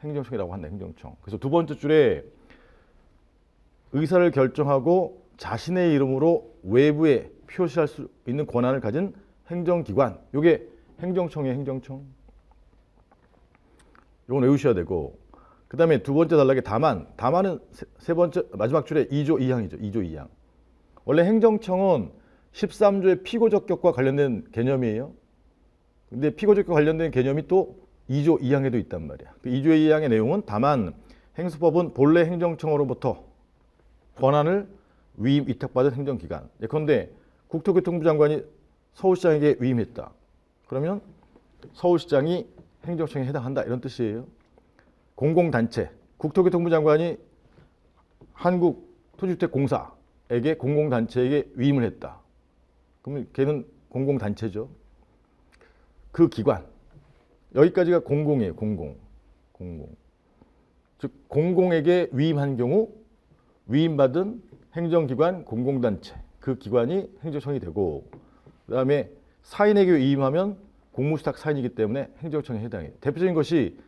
행정청이라고 한다. 행정청. 그래서 두 번째 줄에 의사를 결정하고 자신의 이름으로 외부에 표시할 수 있는 권한을 가진 행정기관. 이게 행정청이에요. 행정청. 이건 외우셔야 되고 그 다음에 두 번째 단락에 다만은 세 번째 마지막 줄에 2조 2항이죠. 2조 2항. 원래 행정청은 13조의 피고적격과 관련된 개념이에요. 근데 피고적격과 관련된 개념이 또 2조 2항에도 있단 말이야. 그 2조 2항의 내용은 다만 행수법은 본래 행정청으로부터 권한을 위임 위탁받은 행정기관. 예컨대 국토교통부 장관이 서울시장에게 위임했다. 그러면 서울시장이 행정청에 해당한다. 이런 뜻이에요. 공공단체. 국토교통부 장관이 한국토지주택공사에게 공공단체에게 위임을 했다. 그러면 걔는 공공단체죠. 그 기관. 여기까지가 공공이에요. 공공. 즉 공공에게 위임한 경우 위임받은 행정기관 공공단체. 그 기관이 행정청이 되고 그 다음에 사인에게 위임하면 공무수탁 사인이기 때문에 행정청에 해당해요. 대표적인 것이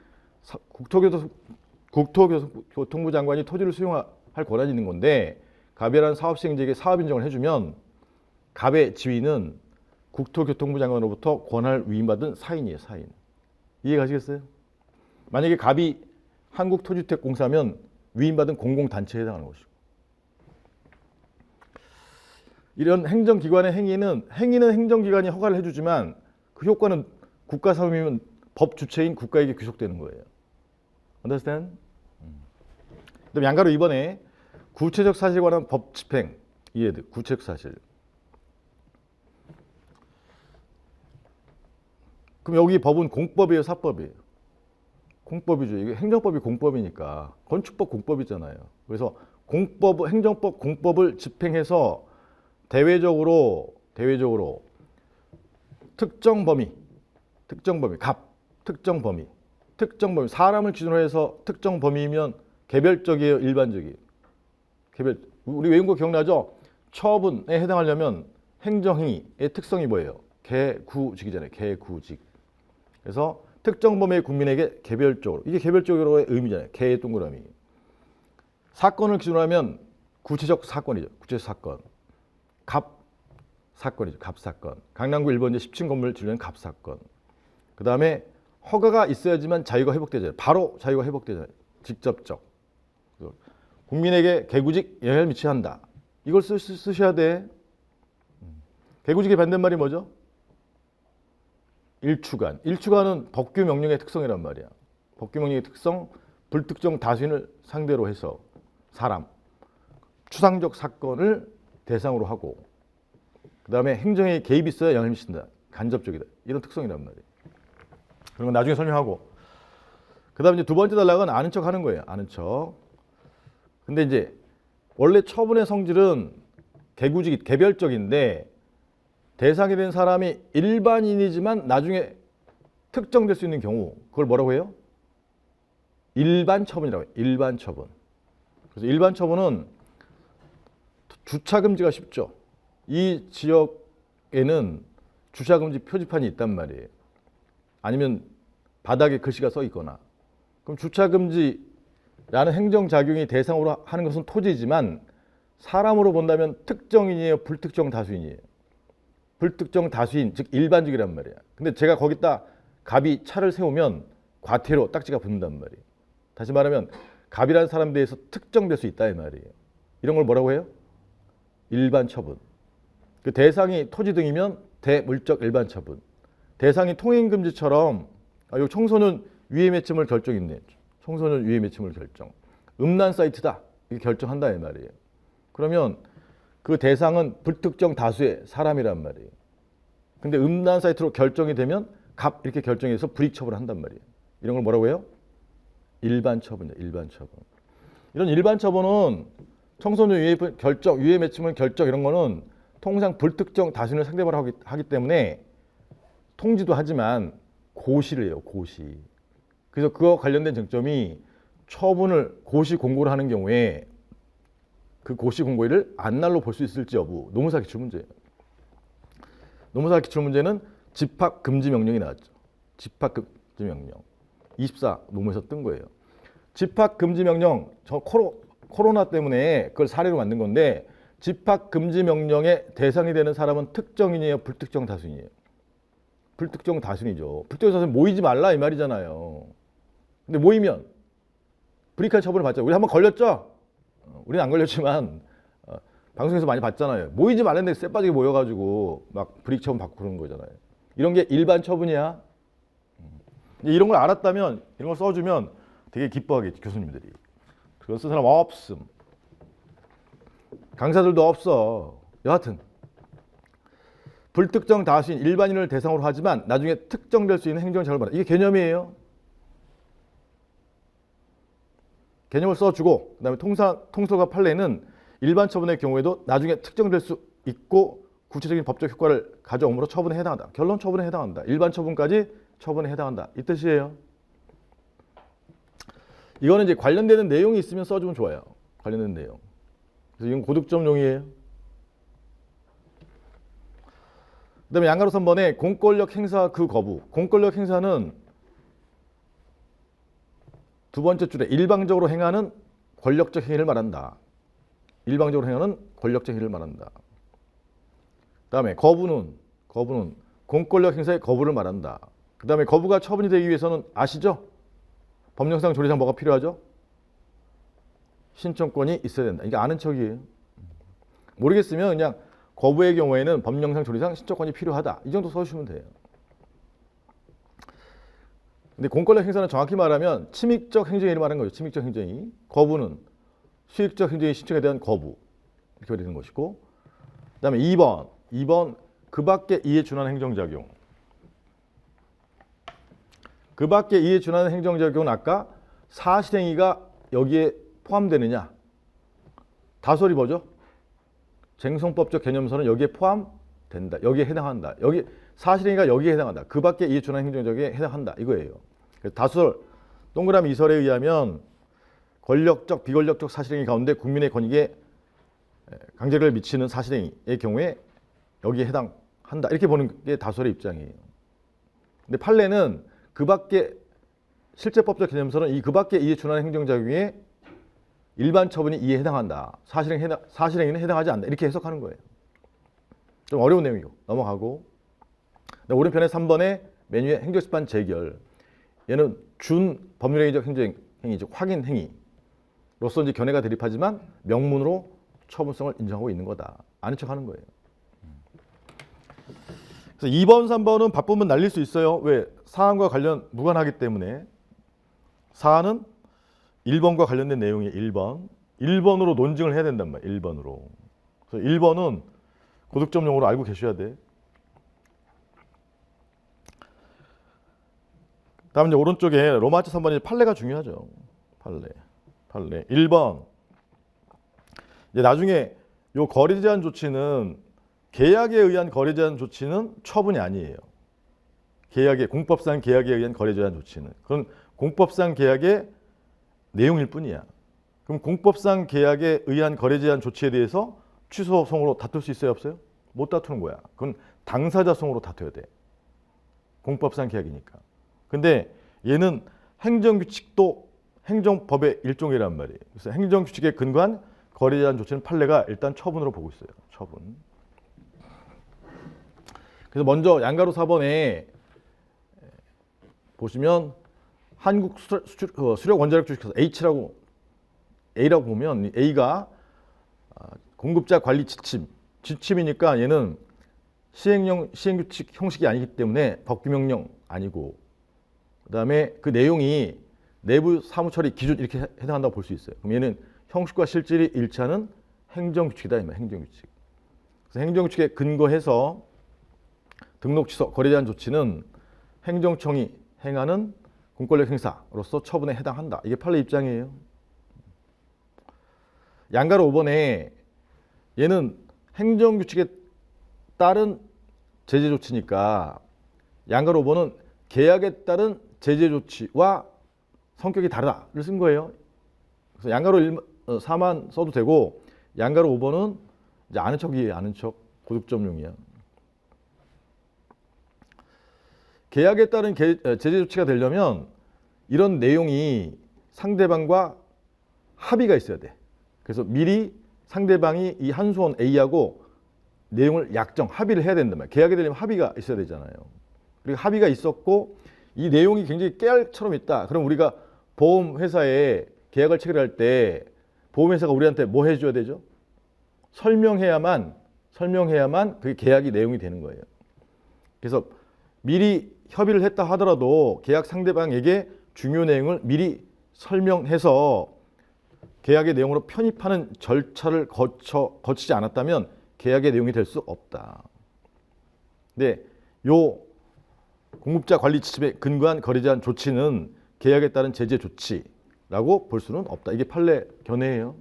국토교통부 장관이 토지를 수용할 권한이 있는 건데 갑이라는 사업시행자에게 사업 인정을 해주면 갑의 지위는 국토교통부 장관으로부터 권한을 위임받은 사인이에요. 사인. 이해 가시겠어요? 만약에 갑이 한국토지주택공사면 위임받은 공공단체에 해당하는 것이고, 이런 행정기관의 행위는 행정기관이 허가를 해주지만 그 효과는 국가사업이면 법 주체인 국가에게 귀속되는 거예요. Understand? 그다음 양가로 2번에 구체적 사실에 관한 법 집행 이해돼. 구체적 사실. 그럼 여기 법은 공법이에요, 사법이에요? 공법이죠. 이게 행정법이 공법이니까 건축법 공법이잖아요. 그래서 행정법 공법을 집행해서 대외적으로 특정 범위, 특정 범위, 사람을 기준으로 해서 특정 범위이면 개별적이에요, 일반적이에요? 우리 외운 거 기억나죠? 처분에 해당하려면 행정행위의 특성이 뭐예요? 개구직이잖아요. 개구직. 그래서 특정 범위의 국민에게 개별적으로, 이게 개별적으로의 의미잖아요. 개의 동그라미. 사건을 기준으로 하면 구체적 사건이죠. 구체적 사건. 갑 사건이죠. 갑 사건. 강남구 1번지 10층 건물 질르는 갑 사건. 그 다음에 허가가 있어야지만 자유가 회복되잖아요. 바로 자유가 회복되잖아요. 직접적. 국민에게 개구직 영향을 미쳐야 한다. 이걸 쓰셔야 돼. 개구직의 반대말이 뭐죠? 일추간. 일추간은 법규 명령의 특성이란 말이야. 법규 명령의 특성, 불특정 다수인을 상대로 해서 사람, 추상적 사건을 대상으로 하고, 그 다음에 행정에 개입이 있어야 영향을 미친다. 간접적이다. 이런 특성이란 말이에요. 그런 건 나중에 설명하고. 그 다음에 이제 두 번째 단락은 아는 척 하는 거예요. 아는 척. 근데 이제 원래 처분의 성질은 개별적인데 대상이 된 사람이 일반인이지만 나중에 특정될 수 있는 경우, 그걸 뭐라고 해요? 일반 처분이라고 해요. 일반 처분. 그래서 일반 처분은 주차 금지가 쉽죠. 이 지역에는 주차 금지 표지판이 있단 말이에요. 아니면 바닥에 글씨가 써 있거나. 그럼 주차 금지라는 행정작용이 대상으로 하는 것은 토지지만 사람으로 본다면 특정인이에요, 불특정 다수인이에요? 불특정 다수인, 즉 일반적이란 말이야. 근데 제가 거기다 갑이 차를 세우면 과태료 딱지가 붙는단 말이에요. 다시 말하면 갑이라는 사람에 대해서 특정될 수 있다 이 말이에요. 이런 걸 뭐라고 해요? 일반 처분. 그 대상이 토지 등이면 대물적 일반 처분. 대상이 통행금지처럼 여기 청소년 유해 매침을 결정 있네. 청소년 유해 매침을 결정. 음란 사이트다. 이렇게 결정한다 이 말이에요. 그러면 그 대상은 불특정 다수의 사람이란 말이에요. 근데 음란 사이트로 결정이 되면 갑 이렇게 결정해서 불이익 처분을 한단 말이에요. 이런 걸 뭐라고 해요? 일반 처분이에요. 일반 처분. 이런 일반 처분은 청소년 유해 매침을 결정 이런 거는 통상 불특정 다수를 상대로 하기 때문에 통지도 하지만 고시를 해요. 고시. 그래서 그거 관련된 쟁점이 처분을 고시 공고를 하는 경우에 그 고시 공고일을 안날로 볼 수 있을지 여부, 노무사 기출 문제예요. 노무사 기출 문제는 집합 금지 명령이 나왔죠. 집합 금지 명령. 24 노무에서 뜬 거예요. 집합 금지 명령, 저 코로나 때문에 그걸 사례로 만든 건데 집합 금지 명령의 대상이 되는 사람은 특정인이에요, 불특정 다수인이에요? 불특정 다수인이죠. 불특정 다수인 모이지 말라 이 말이잖아요. 근데 모이면 불이익한 처분을 받죠. 우리 한번 걸렸죠? 우리는 안 걸렸지만 방송에서 많이 봤잖아요. 모이지 말랬는데 쎄빠지게 모여가지고 막 불이익 처분 받고 그러는 거잖아요. 이런 게 일반 처분이야. 이런 걸 알았다면, 이런 걸 써주면 되게 기뻐하겠지, 교수님들이. 그거 쓴 사람 없음. 강사들도 없어. 여하튼 불특정 다수인 일반인을 대상으로 하지만 나중에 특정될 수 있는 행정자를 말한다. 이게 개념이에요. 개념을 써주고 그다음에 통솔과 판례는 일반 처분의 경우에도 나중에 특정될 수 있고 구체적인 법적 효과를 가져오므로 처분에 해당한다. 결론 처분에 해당한다. 일반 처분까지 처분에 해당한다. 이 뜻이에요. 이거는 이제 관련되는 내용이 있으면 써주면 좋아요. 관련된 내용. 그래서 이건 고득점용이에요. 그다음에 양가로 3번에 공권력 행사 그 거부. 공권력 행사는 두 번째 줄에 일방적으로 행하는 권력적 행위를 말한다. 일방적으로 행하는 권력적 행위를 말한다. 그다음에 거부는 공권력 행사의 거부를 말한다. 그다음에 거부가 처분이 되기 위해서는 아시죠? 법령상 조례상 뭐가 필요하죠? 신청권이 있어야 된다. 이게 아는 척이에요. 모르겠으면 그냥 거부의 경우에는 법령상 조례상 신청권이 필요하다. 이 정도 써주시면 돼요. 근데 공권력 행사는 정확히 말하면 침입적 행정행위를 말하는 거죠. 침입적 행정행위. 거부는 수익적 행정행위 신청에 대한 거부. 이렇게 되는 것이고, 그 다음에 2번 그 밖에 이에 준하는 행정작용. 그 밖에 이에 준하는 행정작용은 아까 사실행위가 여기에 포함되느냐. 다소리 뭐죠? 쟁송법적 개념서는 여기에 포함된다. 여기에 해당한다. 여기 사실행위가 여기에 해당한다. 그 밖에 이에 준하는 행정작용에 해당한다. 이거예요. 다수설 동그라미 이설에 의하면 권력적, 비권력적 사실행위 가운데 국민의 권익에 강제를 미치는 사실행위의 경우에 여기에 해당한다. 이렇게 보는 게 다수설의 입장이에요. 근데 판례는 그 밖에 실제법적 개념서는 이 그 밖에 이에 준하는 행정작용에 일반 처분이 이에 해당한다. 사실행위는 해당하지 않는다. 이렇게 해석하는 거예요. 좀 어려운 내용이고 넘어가고, 오른편에 3번에 메뉴의 행정심판 재결. 얘는 준 법률행위적 행정행위, 즉 확인 행위로서 이제 견해가 대립하지만 명문으로 처분성을 인정하고 있는 거다. 아는 척하는 거예요. 그래서 2번, 3번은 바쁘면 날릴 수 있어요. 왜? 사안과 관련 무관하기 때문에. 사안은 1번과 관련된 내용이 1번으로 논증을 해야 된단 말이에요. 1번으로. 그래서 1번은 고득점용으로 알고 계셔야 돼. 다음 이제 오른쪽에 로마자 3번이 판례가 중요하죠. 판례. 1번. 이제 나중에 요 거래 제한 조치는 계약에 의한 거래 제한 조치는 처분이 아니에요. 공법상 계약에 의한 거래 제한 조치는. 그건 공법상 계약의 내용일 뿐이야. 그럼 공법상 계약에 의한 거래 제한 조치에 대해서 취소송으로 다툴 수 있어요, 없어요? 못 다투는 거야. 그건 당사자송으로 다퉈야 돼. 공법상 계약이니까. 근데 얘는 행정규칙도 행정법의 일종이란 말이에요. 그래서 행정규칙에 근거한 거래 제한 조치는 판례가 일단 처분으로 보고 있어요. 처분. 그래서 먼저 양가로 4번에 보시면 한국 수력 원자력 주식회사 A라고 보면 A가 공급자 관리 지침이니까 얘는 시행규칙 형식이 아니기 때문에 법규명령 아니고, 그다음에 그 내용이 내부 사무처리 기준 이렇게 해당한다고 볼 수 있어요. 그럼 얘는 형식과 실질이 일치하는 행정규칙이다. 행정규칙. 그래서 행정규칙에 근거해서 등록 취소, 거래 제한 조치는 행정청이 행하는 공권력 행사로서 처분에 해당한다. 이게 판례 입장이에요. 양가로 5번에 얘는 행정규칙에 따른 제재 조치니까 양가로 5번은 계약에 따른 제재 조치와 성격이 다르다를 쓴 거예요. 그래서 양가로 4만 써도 되고 양가로 5번은 이제 아는 척이에요. 아는 척. 고득점용이야. 계약에 따른 제재 조치가 되려면 이런 내용이 상대방과 합의가 있어야 돼. 그래서 미리 상대방이 이 한수원 A하고 내용을 합의를 해야 된단 말이에요. 계약이 되려면 합의가 있어야 되잖아요. 그리고 합의가 있었고 이 내용이 굉장히 깨알처럼 있다. 그럼 우리가 보험회사에 계약을 체결할 때 보험회사가 우리한테 뭐 해줘야 되죠? 설명해야만 그게 계약이 내용이 되는 거예요. 그래서 미리 협의를 했다 하더라도 계약 상대방에게 중요 내용을 미리 설명해서 계약의 내용으로 편입하는 절차를 거치지 않았다면 계약의 내용이 될 수 없다. 근데 요 공급자 관리 지침에 근거한 거래 제한 조치는 계약에 따른 제재 조치라고 볼 수는 없다. 이게 판례 견해예요.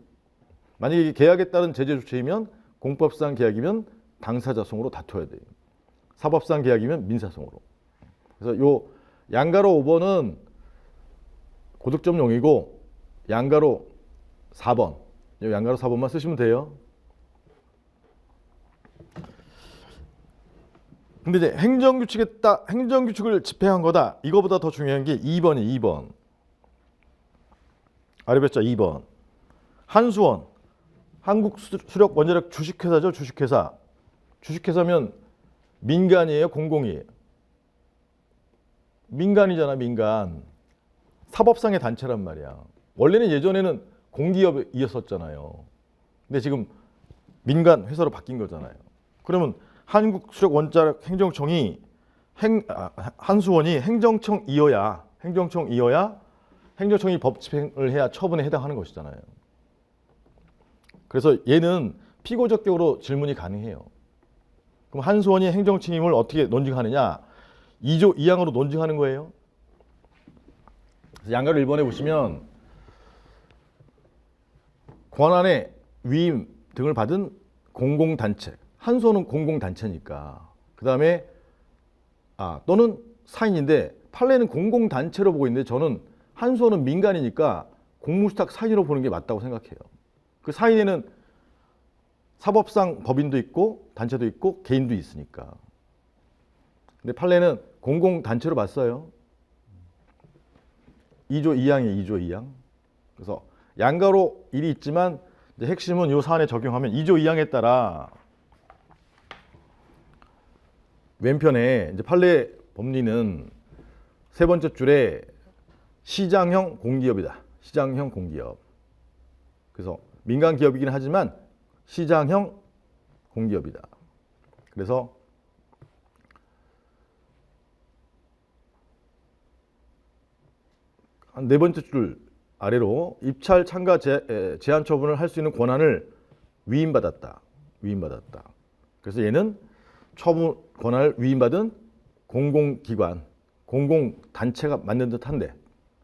만약에 이게 계약에 따른 제재 조치이면 공법상 계약이면 당사자송으로 다퉈야 돼요. 사법상 계약이면 민사송으로. 그래서 요 양가로 5번은 고득점용이고 양가로 4번, 양가로 4번만 쓰시면 돼요. 근데 이제 행정규칙을 집행한 거다. 이거보다 더 중요한 게 2번이 2번. 아래 뱃자 2번. 한수원. 한국수력원자력 주식회사죠. 주식회사. 주식회사면 민간이에요, 공공이에요? 민간이잖아, 민간. 사법상의 단체란 말이야. 원래는 예전에는 공기업이었었잖아요. 근데 지금 민간 회사로 바뀐 거잖아요. 그러면 한국수력원자력 행정청이 한수원이 행정청이어야 행정청이 법 집행을 해야 처분에 해당하는 것이잖아요. 그래서 얘는 피고적격으로 질문이 가능해요. 그럼 한수원이 행정청임을 어떻게 논증하느냐? 2조 2항으로 논증하는 거예요. 그래서 양가로 1번에 보시면 권한의 위임 등을 받은 공공단체. 한수원은 공공단체니까. 그 다음에 또는 사인인데 판례는 공공단체로 보고 있는데 저는 한수원은 민간이니까 공무수탁 사인으로 보는 게 맞다고 생각해요. 그 사인에는 사법상 법인도 있고 단체도 있고 개인도 있으니까. 근데 판례는 공공단체로 봤어요. 2조 2항이에요. 2조 2항. 그래서 양가로 1이 있지만 이제 핵심은 이 사안에 적용하면 2조 2항에 따라 왼편에 이제 판례 법리는 세 번째 줄에 시장형 공기업이다. 시장형 공기업. 그래서 민간 기업이긴 하지만 시장형 공기업이다. 그래서 한 네 번째 줄 아래로 입찰 참가 제한 처분을 할 수 있는 권한을 위임받았다. 위임받았다. 그래서 얘는 처분 권한을 위임받은 공공기관, 공공단체가 맞는 듯한데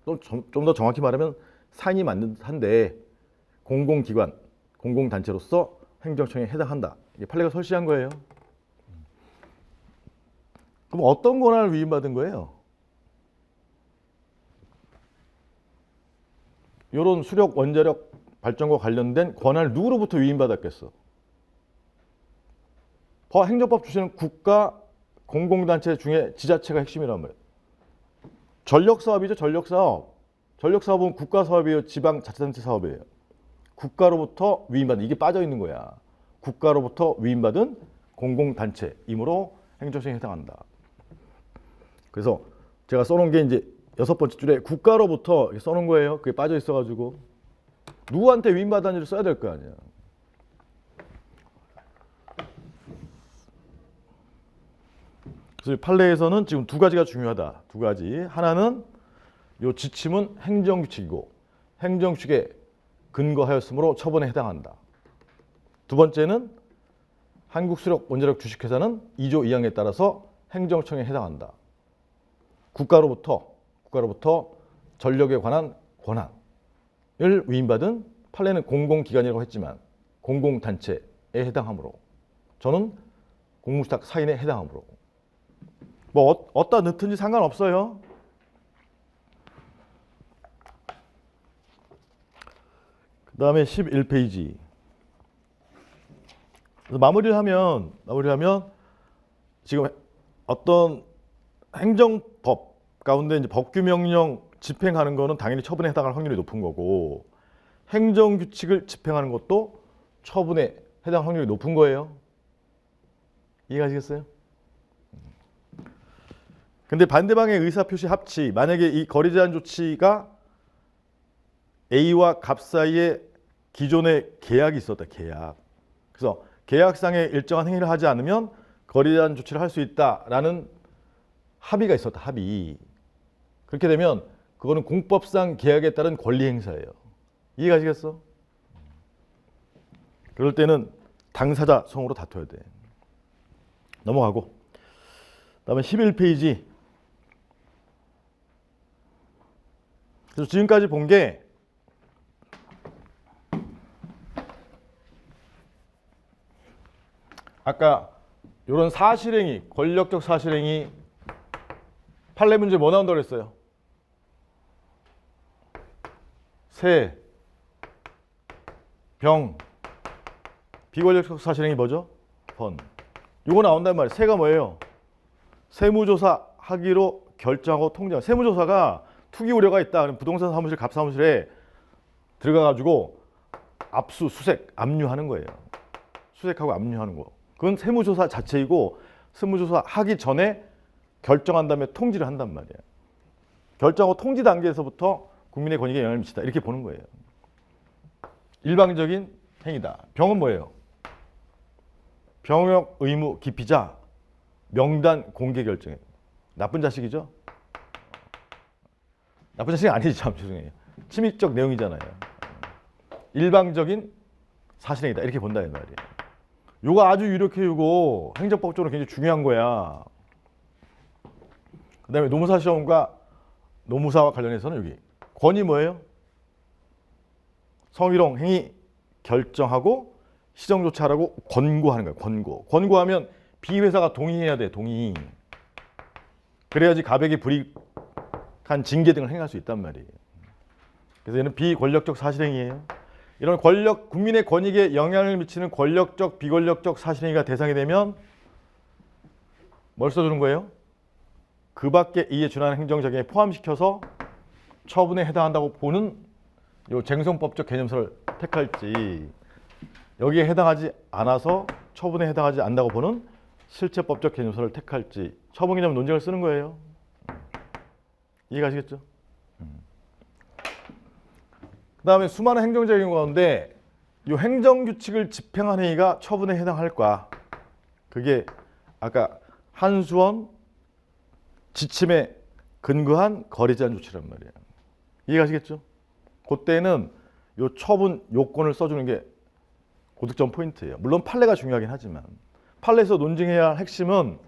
또 좀 더 정확히 말하면 사인이 맞는 듯한데 공공기관, 공공단체로서 행정청에 해당한다. 이게 판례가 설치한 거예요. 그럼 어떤 권한을 위임받은 거예요? 이런 수력 원자력 발전과 관련된 권한을 누구로부터 위임받았겠어? 행정법 주시는 국가 공공단체 중에 지자체가 핵심이란 말이에요. 전력사업이죠. 전력사업. 전력사업은 국가사업이에요. 지방자치단체 사업이에요. 국가로부터 위임받은, 이게 빠져있는 거야. 국가로부터 위임받은 공공단체이므로 행정청에 해당한다. 그래서 제가 써놓은 게 이제 6번째 줄에 국가로부터 이렇게 써놓은 거예요. 그게 빠져있어가지고 누구한테 위임받았는지를 써야 될 거 아니야. 그래서 판례에서는 지금 두 가지가 중요하다. 두 가지. 하나는 이 지침은 행정규칙이고 행정규칙에 근거하였으므로 처분에 해당한다. 두 번째는 한국수력원자력 주식회사는 2조 2항에 따라서 행정청에 해당한다. 국가로부터 전력에 관한 권한을 위임받은 판례는 공공기관이라고 했지만 공공단체에 해당하므로 저는 공무수탁 사인에 해당하므로 뭐 어디다 넣든지 상관없어요. 그 다음에 11페이지. 마무리를 하면 지금 어떤 행정법 가운데 이제 법규명령 집행하는 거는 당연히 처분에 해당할 확률이 높은 거고 행정규칙을 집행하는 것도 처분에 해당 확률이 높은 거예요. 이해가시겠어요? 근데 반대방의 의사표시 합치, 만약에 이 거리 제한 조치가 A와 갑 사이에 기존의 계약이 있었다. 계약. 그래서 계약상의 일정한 행위를 하지 않으면 거리 제한 조치를 할 수 있다라는 합의가 있었다. 합의. 그렇게 되면 그거는 공법상 계약에 따른 권리 행사예요. 이해가시겠어? 그럴 때는 당사자 성으로 다퉈야 돼. 넘어가고. 그다음에 11페이지. 그래서 지금까지 본 게 아까 이런 사실행위, 권력적 사실행위 판례 문제 뭐 나온다고 그랬어요? 세, 병, 비권력적 사실행위 뭐죠? 번. 이거 나온단 말이에요. 세가 뭐예요? 세무조사 하기로 결정하고 통지한 세무조사가 투기 우려가 있다. 그럼 부동산 사무실 갑사무실에 들어가가지고 압수수색 압류하는 거예요. 수색하고 압류하는 거. 그건 세무조사 자체이고 세무조사 하기 전에 결정한 다음에 통지를 한단 말이에요. 결정하고 통지 단계에서부터 국민의 권익에 영향을 미치다 이렇게 보는 거예요. 일방적인 행위다. 병은 뭐예요? 병역 의무 기피자 명단 공개 결정해. 나쁜 자식이죠? 나쁜 자식이 아니지 참 죄송해요. 침입적 내용이잖아요. 일방적인 사실행위다 이렇게 본다 이 말이에요. 요거 아주 유력해요고 행정법적으로 굉장히 중요한 거야. 그 다음에 노무사 시험과 노무사와 관련해서는 여기 권이 뭐예요? 성희롱 행위 결정하고 시정조치하라고 권고하는 거예요. 권고. 권고하면 비회사가 동의해야 돼. 동의. 그래야지 가백이 불이익한 징계 등을 행할 수 있단 말이에요. 그래서 얘는 비권력적 사실행위예요. 이런 국민의 권익에 영향을 미치는 권력적, 비권력적 사실행위가 대상이 되면 뭘 써주는 거예요? 그 밖에 이에 준하는 행정작용에 포함시켜서 처분에 해당한다고 보는 요 쟁송법적 개념서를 택할지 여기에 해당하지 않아서 처분에 해당하지 않는다고 보는 실체법적 개념서를 택할지 처분 개념 논쟁을 쓰는 거예요. 이해가시겠죠? 그 다음에 수많은 행정작용 가운데 이 행정규칙을 집행한 행위가 처분에 해당할까? 그게 아까 한수원 지침에 근거한 거래 제한 조치란 말이에요. 이해가시겠죠? 그때는 이 처분 요건을 써주는 게 고득점 포인트예요. 물론 판례가 중요하긴 하지만 판례에서 논증해야 할 핵심은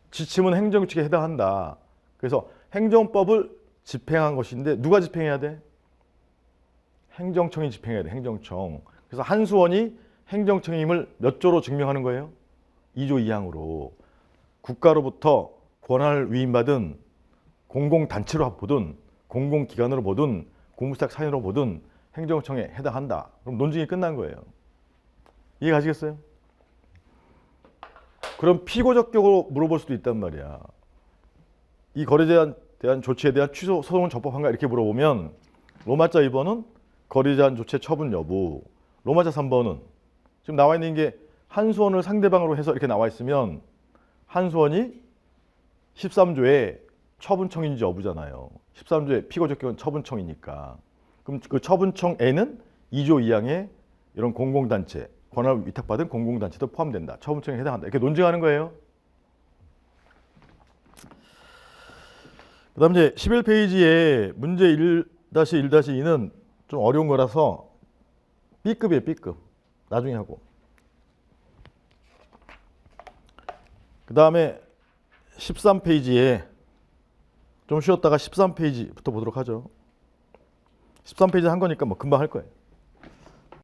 지침은 행정규칙에 해당한다. 그래서 행정법을 집행한 것인데 누가 집행해야 돼? 행정청이 집행해야 돼. 행정청. 그래서 한수원이 행정청임을 몇 조로 증명하는 거예요? 2조 2항으로. 국가로부터 권한을 위임받은 공공단체로 보든 공공기관으로 보든 공무사적 사연으로 보든 행정청에 해당한다. 그럼 논증이 끝난 거예요. 이해가시겠어요? 그럼 피고적격으로 물어볼 수도 있단 말이야. 이 거래제한 대한 조치에 대한 취소 소송은 적법한가 이렇게 물어보면 로마자 2번은 거래 제한 조치 처분 여부, 로마자 3번은 지금 나와 있는 게 한수원을 상대방으로 해서 이렇게 나와 있으면 한수원이 13조에 처분청인지 여부잖아요. 13조에 피고적격은 처분청이니까. 그럼 그 처분청에는 2조 2항에 이런 공공단체, 권한을 위탁받은 공공단체도 포함된다. 처분청에 해당한다. 이렇게 논증하는 거예요. 그 다음 이제 11페이지에 문제 1-1-2는 좀 어려운 거라서 B급이에요. B급. 나중에 하고. 그 다음에 13페이지에 좀 쉬었다가 13페이지부터 보도록 하죠. 13페이지 한 거니까 뭐 금방 할 거예요.